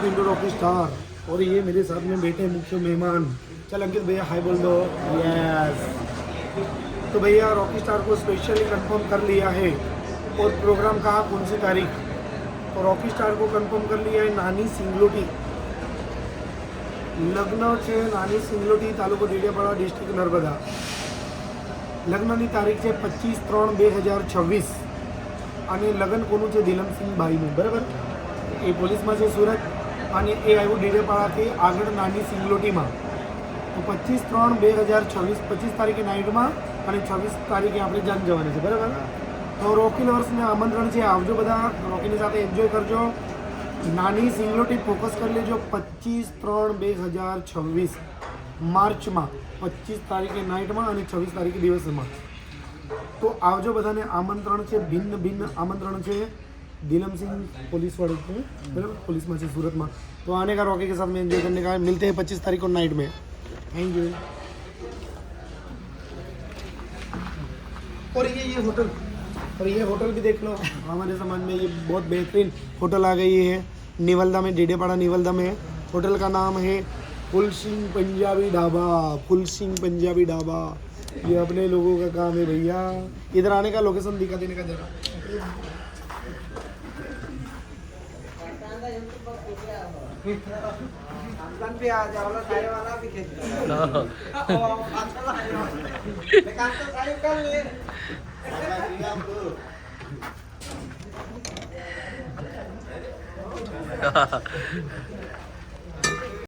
Welcome Indo Rocky star. और ये मेरे साथ में बैठे मुख्य मेहमान। चल अंकित भैया हाय बोल दो। यस। तो भैया रॉकी स्टार को स्पेशली कंफर्म कर लिया है। और प्रोग्राम कहाँ कौन सी तारीख? तो रॉकी स्टार को कंफर्म कर लिया है नानी सिंगलोटी। લગ્ન છે નાની સિંગલોટી, તાલુકો ડેડિયાપાડા, ડિસ્ટ્રિક્ટ નર્મદા. લગ્નની તારીખ છે 25/3/2026 અને લગ્ન કોનું છે? દિલમસિંહ ભાઈનું. બરાબર. એ પોલીસમાં છે સુરત અને એ આવ્યું ડેડિયાપાડાથી આગળ નાની સિંગલોટીમાં. તો 25/3/2026 25 તારીખે નાઇટમાં અને 26 તારીખે આપણે જાન જવાની છે. બરાબર. તો રોકી લવર્સને આમંત્રણ છે, આવજો બધા, રોકીની સાથે એન્જોય કરજો. નાની સિંગલોટી ફોકસ કરી લેજો 25/3/2026 માર્ચમાં, 25 તારીખે નાઇટમાં અને 26 તારીખે દિવસમાં. તો આવજો, બધાને આમંત્રણ છે, ભિન્ન ભિન્ન આમંત્રણ છે. दिलमसिंह पुलिस वाले थे, बराबर, पुलिस में से सूरत में. तो आने का रॉकी के साथ में एंजॉय करने का. मिलते हैं 25 तारीख को नाइट में. Thank you. और ये होटल, और ये होटल भी देख लो हमारे समाज में. ये बहुत बेहतरीन होटल आ गई है निवलदा में, डेडियापाड़ा निवलदा में. होटल का नाम है फुल सिंह पंजाबी ढाबा. फुल सिंह पंजाबी ढाबा, ये अपने लोगों का काम है भैया. इधर आने का लोकेशन दिखा देने का जरा. भी आ जाओ ना, सारे वाला भी खेल